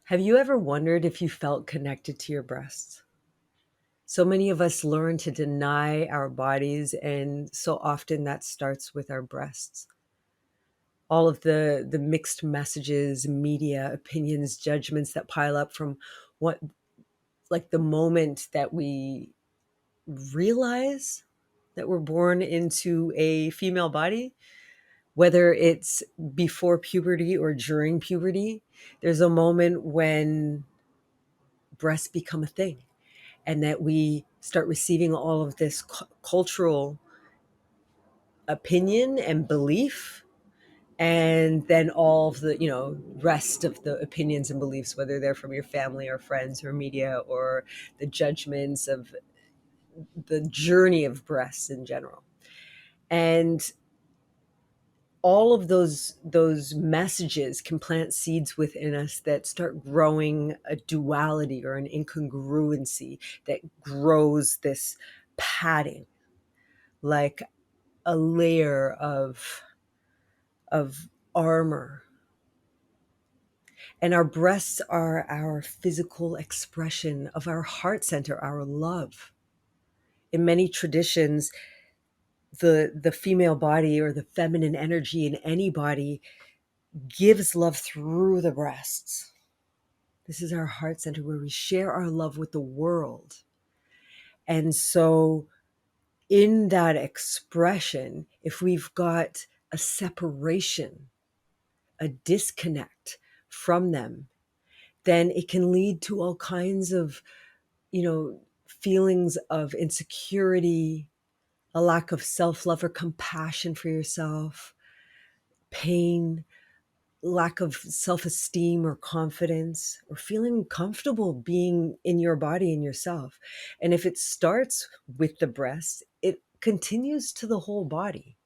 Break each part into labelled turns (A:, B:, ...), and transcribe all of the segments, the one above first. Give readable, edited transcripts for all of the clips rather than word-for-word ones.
A: Have you ever wondered if you felt connected to your breasts? So many of us learn to deny our bodies, and so often that starts with our breasts. All of the mixed messages, media, opinions, judgments that pile up from what, like the moment that we realize that we're born into a female body, whether it's before puberty or during puberty, there's a moment when breasts become a thing, and that we start receiving all of this cultural opinion and belief, and then all of the rest of the opinions and beliefs, whether they're from your family or friends or media or the judgments of the journey of breasts in general. And all of those messages can plant seeds within us that start growing a duality or an incongruency that grows this padding, like a layer of armor. And our breasts are our physical expression of our heart center, our love. In many traditions, the female body or the feminine energy in any body gives love through the breasts. This is our heart center where we share our love with the world. And so in that expression, if we've got a separation, a disconnect from them, then it can lead to all kinds of, feelings of insecurity, a lack of self-love or compassion for yourself, pain, lack of self-esteem or confidence, or feeling comfortable being in your body and yourself. And if it starts with the breast, it continues to the whole body.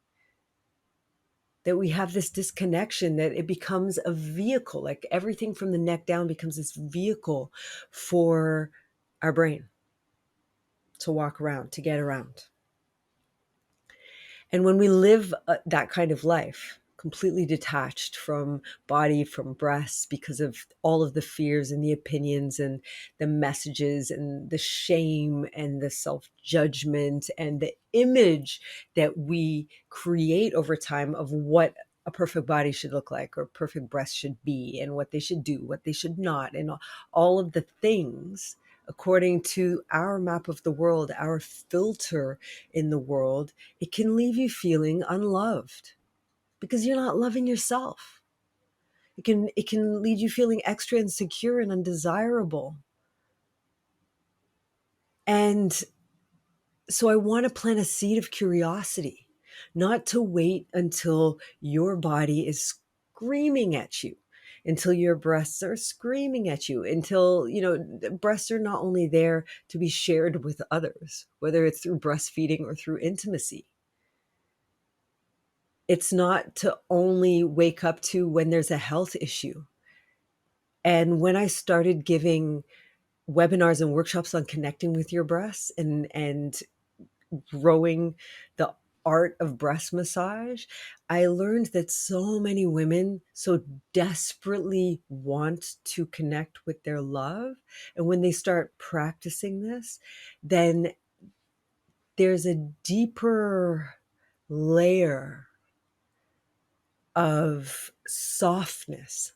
A: That we have this disconnection, that it becomes a vehicle, like everything from the neck down becomes this vehicle for our brain to walk around, to get around. And when we live that kind of life, completely detached from body, from breasts, because of all of the fears and the opinions and the messages and the shame and the self-judgment and the image that we create over time of what a perfect body should look like, or perfect breasts should be, and what they should do, what they should not, and all of the things according to our map of the world, our filter in the world, it can leave you feeling unloved because you're not loving yourself. It can lead you feeling extra insecure and undesirable. And so I want to plant a seed of curiosity, not to wait until your body is screaming at you, until your breasts are screaming at you, until, breasts are not only there to be shared with others, whether it's through breastfeeding or through intimacy. It's not to only wake up to when there's a health issue. And when I started giving webinars and workshops on connecting with your breasts and growing the art of breast massage, I learned that so many women so desperately want to connect with their love. And when they start practicing this, then there's a deeper layer of softness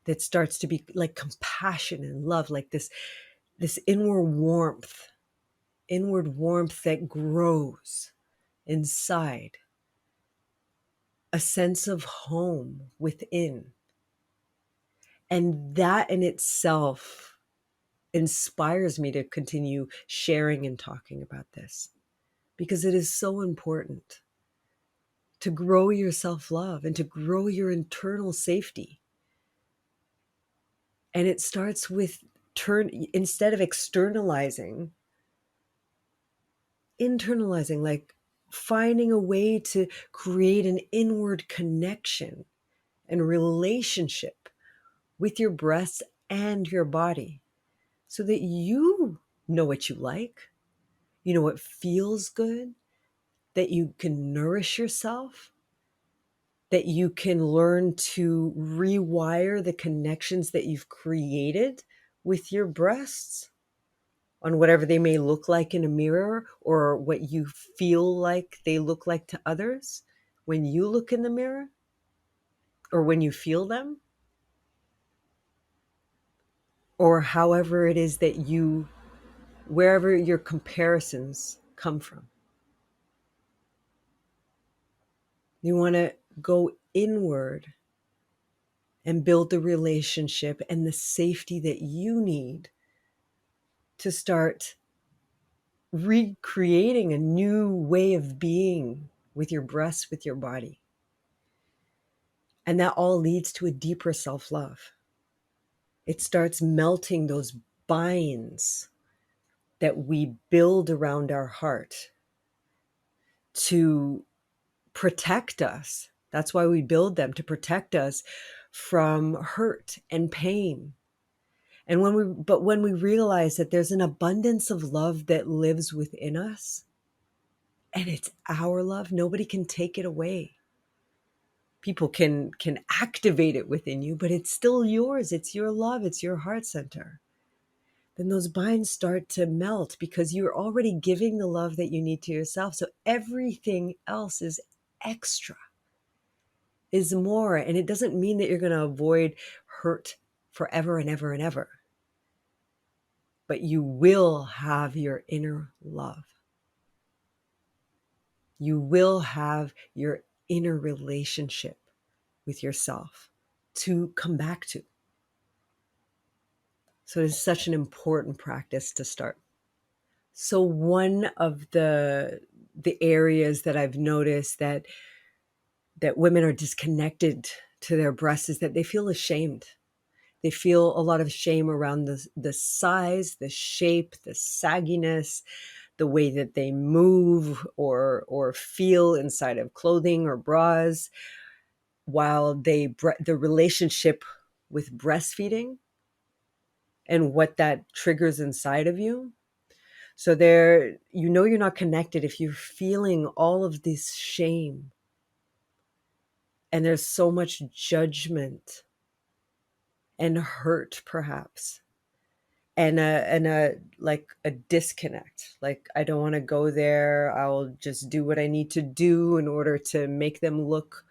A: that starts to be like compassion and love, like this inward warmth that grows inside, a sense of home within. And that in itself inspires me to continue sharing and talking about this, because it is so important to grow your self-love and to grow your internal safety. And it starts with instead of internalizing, like finding a way to create an inward connection and relationship with your breasts and your body, so that you know what you like, you know what feels good, that you can nourish yourself, that you can learn to rewire the connections that you've created with your breasts on whatever they may look like in a mirror, or what you feel like they look like to others when you look in the mirror or when you feel them, or however it is that you, wherever your comparisons come from. You want to go inward and build the relationship and the safety that you need to start recreating a new way of being with your breasts, with your body. And that all leads to a deeper self-love. It starts melting those binds that we build around our heart to protect us. That's why we build them, to protect us from hurt and pain. And when we realize that there's an abundance of love that lives within us, and it's our love, nobody can take it away. People can activate it within you, but it's still yours. It's your love. It's your heart center. Then those binds start to melt because you're already giving the love that you need to yourself. So everything else is extra, is more. And it doesn't mean that you're going to avoid hurt forever and ever and ever. But you will have your inner love. You will have your inner relationship with yourself to come back to. So it's such an important practice to start. So one of the areas that I've noticed that women are disconnected to their breasts is that they feel ashamed. They feel a lot of shame around the size, the shape, the sagginess, the way that they move or feel inside of clothing or bras, while the relationship with breastfeeding and what that triggers inside of you. So there, you're not connected if you're feeling all of this shame, and there's so much judgment and hurt, perhaps, and a like a disconnect. Like, I don't want to go there. I'll just do what I need to do in order to make them look,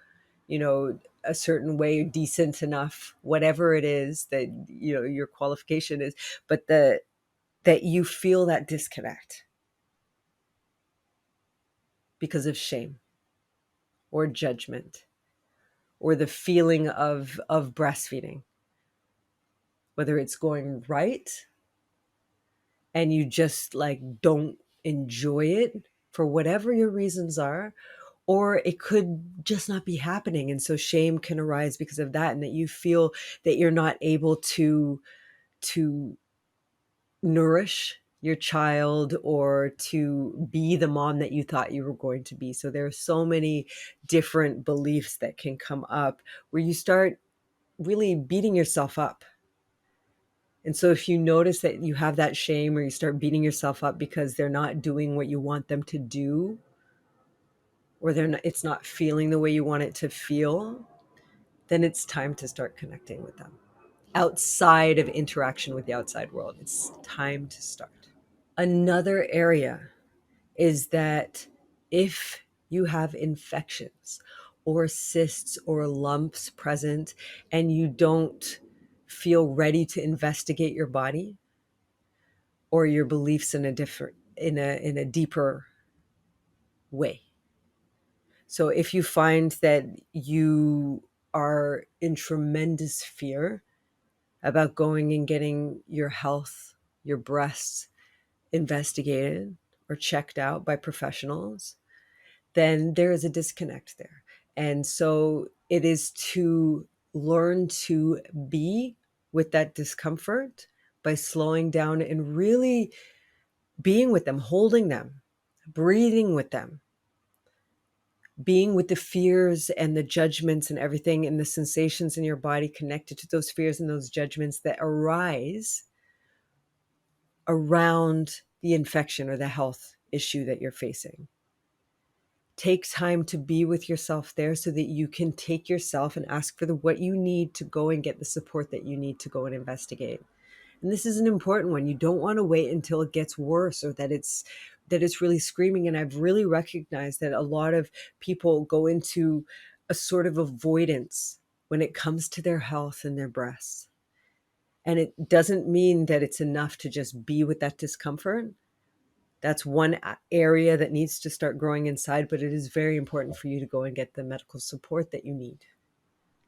A: a certain way, decent enough, whatever it is that your qualification is, but that you feel that disconnect because of shame or judgment or the feeling of breastfeeding, whether it's going right and you just like don't enjoy it for whatever your reasons are, or it could just not be happening, and so shame can arise because of that, and that you feel that you're not able to nourish your child or to be the mom that you thought you were going to be. So there are so many different beliefs that can come up where you start really beating yourself up. And so if you notice that you have that shame, or you start beating yourself up because they're not doing what you want them to do, or it's not feeling the way you want it to feel, then it's time to start connecting with them outside of interaction with the outside world. It's time to start. Another area is that if you have infections or cysts or lumps present and you don't feel ready to investigate your body or your beliefs in a deeper way. So if you find that you are in tremendous fear about going and getting your health, your breasts investigated or checked out by professionals, then there is a disconnect there. And so it is to learn to be with that discomfort by slowing down and really being with them, holding them, breathing with them, being with the fears and the judgments and everything and the sensations in your body connected to those fears and those judgments that arise around the infection or the health issue that you're facing. Take time to be with yourself there so that you can take yourself and ask for what you need to go and get the support that you need to go and investigate. And this is an important one. You don't want to wait until it gets worse or that it's really screaming. And I've really recognized that a lot of people go into a sort of avoidance when it comes to their health and their breasts. And it doesn't mean that it's enough to just be with that discomfort. That's one area that needs to start growing inside, but it is very important for you to go and get the medical support that you need.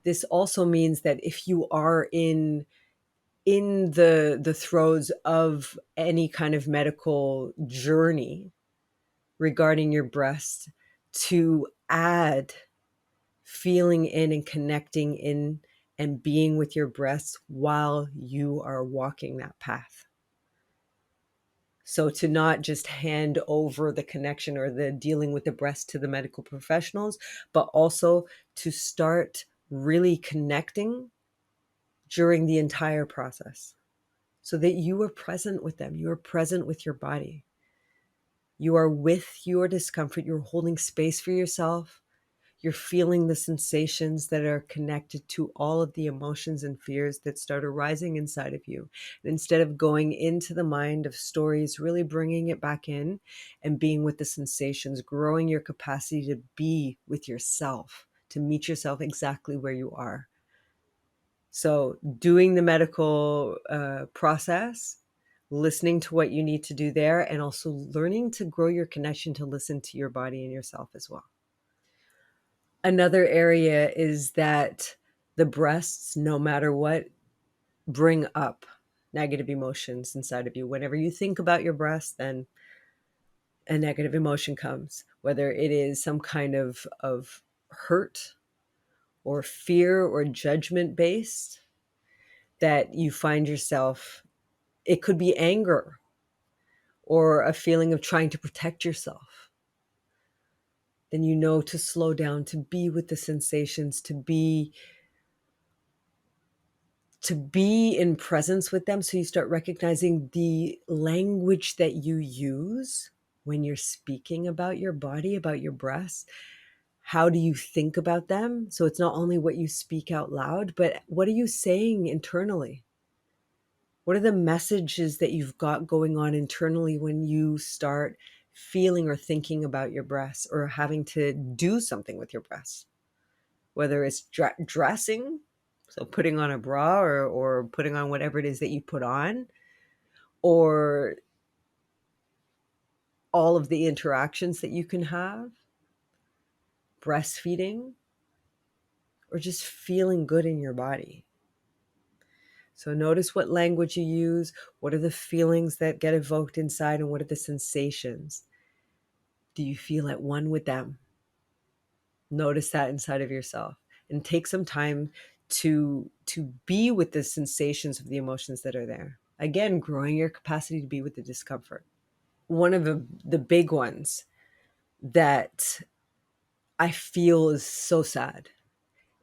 A: This also means that if you are in the throes of any kind of medical journey regarding your breast, to add feeling in and connecting in and being with your breasts while you are walking that path. So to not just hand over the connection or the dealing with the breast to the medical professionals, but also to start really connecting during the entire process so that you are present with them. You are present with your body. You are with your discomfort. You're holding space for yourself. You're feeling the sensations that are connected to all of the emotions and fears that start arising inside of you. And instead of going into the mind of stories, really bringing it back in and being with the sensations, growing your capacity to be with yourself, to meet yourself exactly where you are. So doing the medical process, listening to what you need to do there, and also learning to grow your connection to listen to your body and yourself as well. Another area is that the breasts, no matter what, bring up negative emotions inside of you. Whenever you think about your breasts, then a negative emotion comes, whether it is some kind of hurt or fear or judgment based, that you find yourself, it could be anger or a feeling of trying to protect yourself. Then you know to slow down, to be with the sensations, to be in presence with them. So you start recognizing the language that you use when you're speaking about your body, about your breasts. How do you think about them? So it's not only what you speak out loud, but what are you saying internally? What are the messages that you've got going on internally when you start feeling or thinking about your breasts or having to do something with your breasts? Whether it's dressing, so putting on a bra or putting on whatever it is that you put on, or all of the interactions that you can have, breastfeeding, or just feeling good in your body. So notice what language you use, what are the feelings that get evoked inside, and what are the sensations. Do you feel at one with them? Notice that inside of yourself and take some time to be with the sensations of the emotions that are there. Again, growing your capacity to be with the discomfort. One of the big ones that I feel is so sad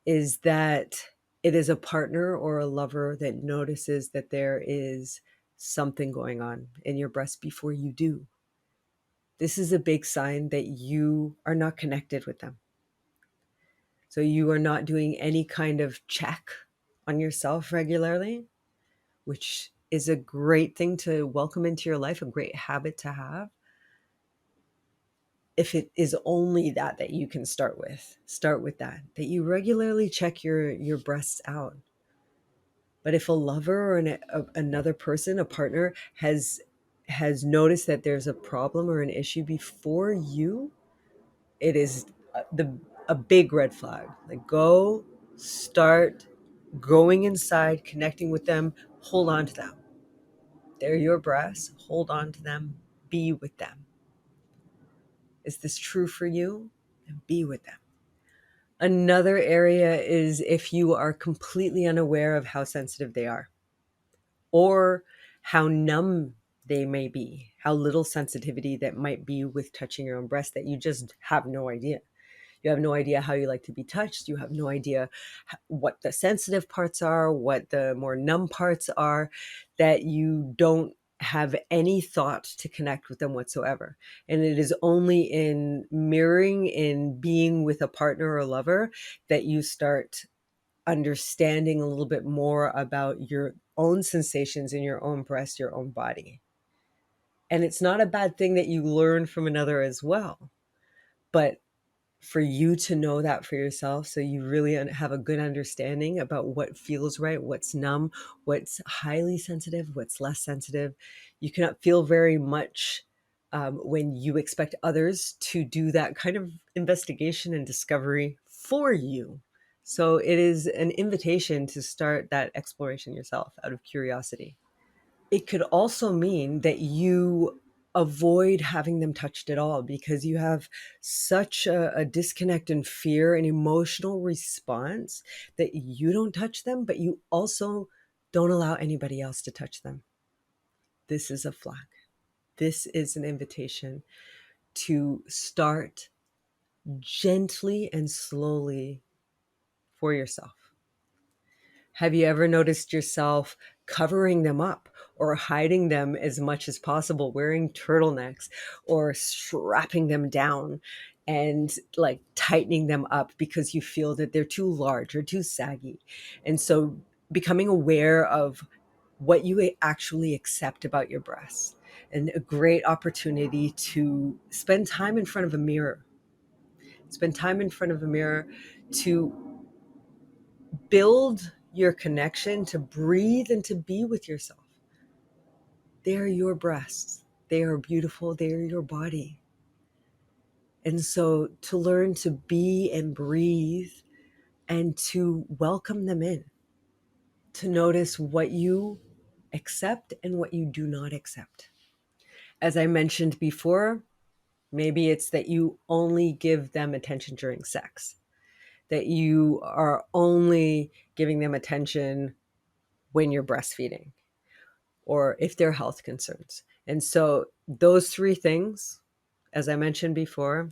A: is that it is a partner or a lover that notices that there is something going on in your breast before you do. This is a big sign that you are not connected with them. So you are not doing any kind of check on yourself regularly, which is a great thing to welcome into your life, a great habit to have. If it is only that you can start with that you regularly check your breasts out. But if a lover or another person, a partner, has noticed that there's a problem or an issue before you, it is a big red flag. Like, go start going inside, connecting with them, hold on to them. They're your breasts, hold on to them, be with them. Is this true for you? And be with them. Another area is if you are completely unaware of how sensitive they are or how numb they may be, how little sensitivity that might be with touching your own breast, that you just have no idea. You have no idea how you like to be touched. You have no idea what the sensitive parts are, what the more numb parts are, that you don't have any thought to connect with them whatsoever. And it is only in mirroring, in being with a partner or lover, that you start understanding a little bit more about your own sensations in your own breast, your own body. And it's not a bad thing that you learn from another as well. But for you to know that for yourself, so you really have a good understanding about what feels right, what's numb, what's highly sensitive, what's less sensitive. You cannot feel very much when you expect others to do that kind of investigation and discovery for you. So it is an invitation to start that exploration yourself out of curiosity. It could also mean that you avoid having them touched at all because you have such a disconnect and fear and emotional response that you don't touch them, but you also don't allow anybody else to touch them. This is a flag. This is an invitation to start gently and slowly for yourself. Have you ever noticed yourself covering them up or hiding them as much as possible, wearing turtlenecks or strapping them down and like tightening them up because you feel that they're too large or too saggy? And so becoming aware of what you actually accept about your breasts, and a great opportunity to spend time in front of a mirror. Spend time in front of a mirror to build your connection, to breathe and to be with yourself. They are your breasts. They are beautiful. They are your body. And so to learn to be and breathe and to welcome them in, to notice what you accept and what you do not accept. As I mentioned before, maybe it's that you only give them attention during sex, that you are only giving them attention when you're breastfeeding, or if they're health concerns. And so those three things, as I mentioned before,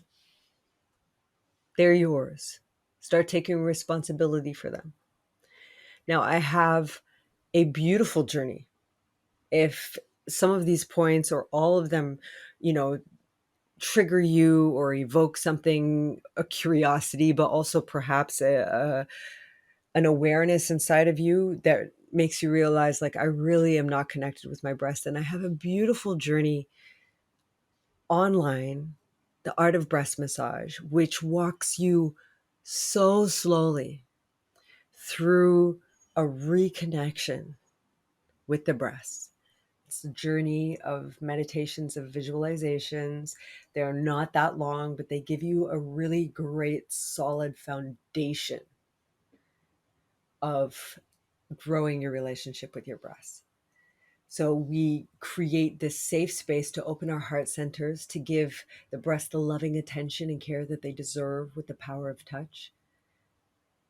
A: they're yours. Start taking responsibility for them. Now, I have a beautiful journey. If some of these points or all of them, you know, trigger you or evoke something, a curiosity, but also perhaps an awareness inside of you that makes you realize, like, I really am not connected with my breast. And I have a beautiful journey online, The Art of Breast Massage, which walks you so slowly through a reconnection with the breast. It's a journey of meditations, of visualizations. They're not that long, but they give you a really great, solid foundation of growing your relationship with your breasts. So we create this safe space to open our heart centers, to give the breast the loving attention and care that they deserve with the power of touch.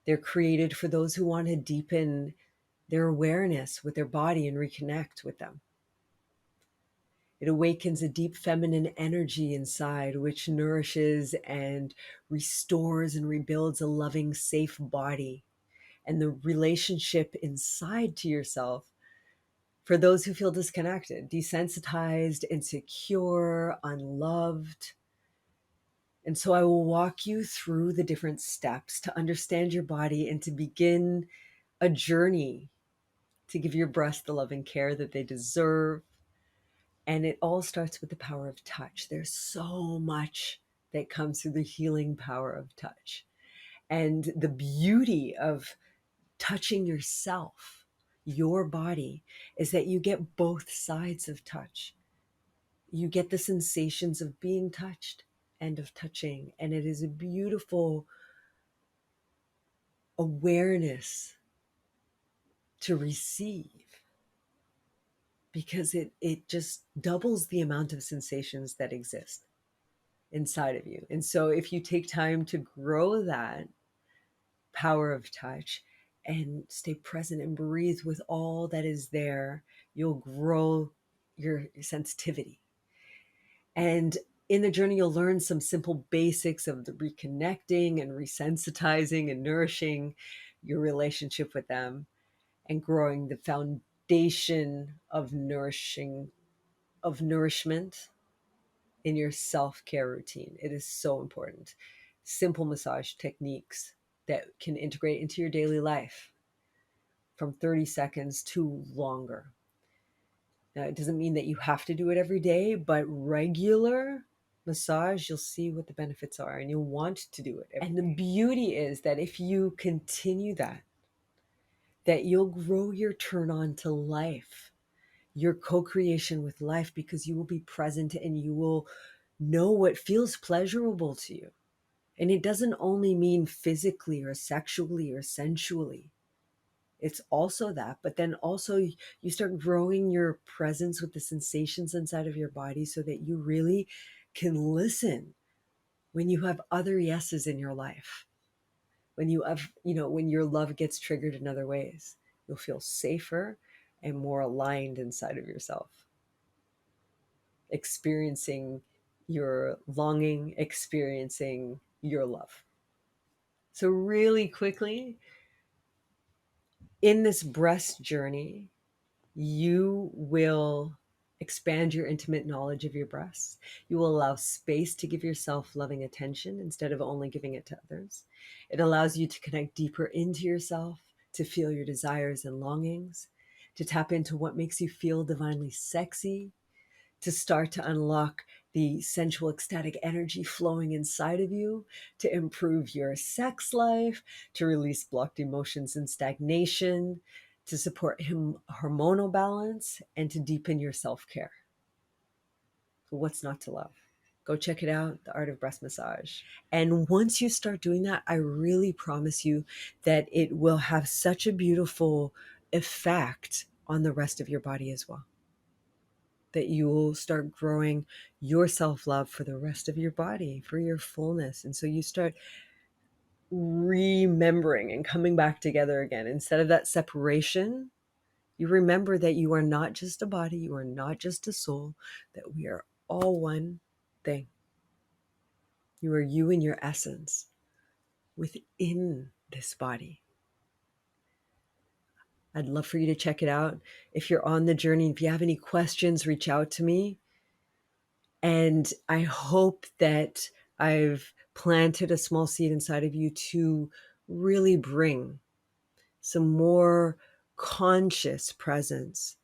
A: They're created for those who want to deepen their awareness with their body and reconnect with them. It awakens a deep feminine energy inside, which nourishes and restores and rebuilds a loving, safe body and the relationship inside to yourself. For those who feel disconnected, desensitized, insecure, unloved. And so I will walk you through the different steps to understand your body and to begin a journey to give your breast the love and care that they deserve. And it all starts with the power of touch. There's so much that comes through the healing power of touch. And the beauty of touching yourself, your body, is that you get both sides of touch. You get the sensations of being touched and of touching. And it is a beautiful awareness to receive, because it just doubles the amount of sensations that exist inside of you. And so if you take time to grow that power of touch and stay present and breathe with all that is there, you'll grow your sensitivity. And in the journey, you'll learn some simple basics of the reconnecting and resensitizing and nourishing your relationship with them and growing the foundation of nourishing of nourishment in your self-care routine. It is so important. Simple massage techniques that can integrate into your daily life from 30 seconds to longer. Now, it doesn't mean that you have to do it every day, but regular massage, you'll see what the benefits are and you'll want to do it. And the beauty is that if you continue that you'll grow your turn on to life, your co-creation with life, because you will be present and you will know what feels pleasurable to you. And it doesn't only mean physically or sexually or sensually. It's also that, but then also you start growing your presence with the sensations inside of your body so that you really can listen when you have other yeses in your life. When you have, when your love gets triggered in other ways, you'll feel safer and more aligned inside of yourself, experiencing your longing, experiencing your love. So really quickly, in this breast journey, you will expand your intimate knowledge of your breasts. You will allow space to give yourself loving attention instead of only giving it to others. It allows you to connect deeper into yourself, to feel your desires and longings, to tap into what makes you feel divinely sexy, to start to unlock the sensual, ecstatic energy flowing inside of you, to improve your sex life, to release blocked emotions and stagnation, to support hormonal balance, and to deepen your self-care. So what's not to love? Go check it out, The Art of Breast Massage. And once you start doing that, I really promise you that it will have such a beautiful effect on the rest of your body as well, that you will start growing your self-love for the rest of your body, for your fullness. And so you start remembering and coming back together again. Instead of that separation, you remember that you are not just a body, you are not just a soul, that we are all one thing. You are you in your essence within this body. I'd love for you to check it out. If you're on the journey, if you have any questions, reach out to me. And I hope that I've planted a small seed inside of you to really bring some more conscious presence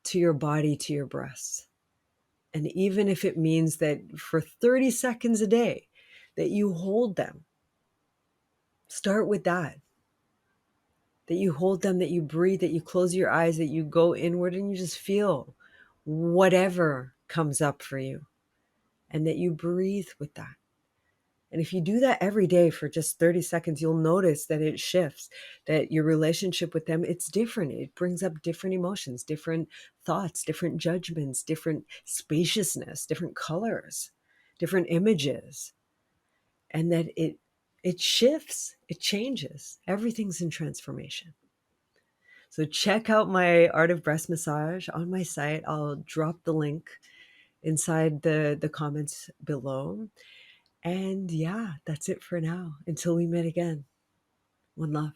A: to your body, to your breasts. And even if it means that for 30 seconds a day, that you hold them, start with that you hold them, that you breathe, that you close your eyes, that you go inward and you just feel whatever comes up for you, and that you breathe with that. And if you do that every day for just 30 seconds, you'll notice that it shifts, that your relationship with them, it's different. It brings up different emotions, different thoughts, different judgments, different spaciousness, different colors, different images. And that it shifts, it changes. Everything's in transformation. So check out my Art of Breast Massage on my site. I'll drop the link inside the comments below. And yeah, that's it for now. Until we meet again. One love.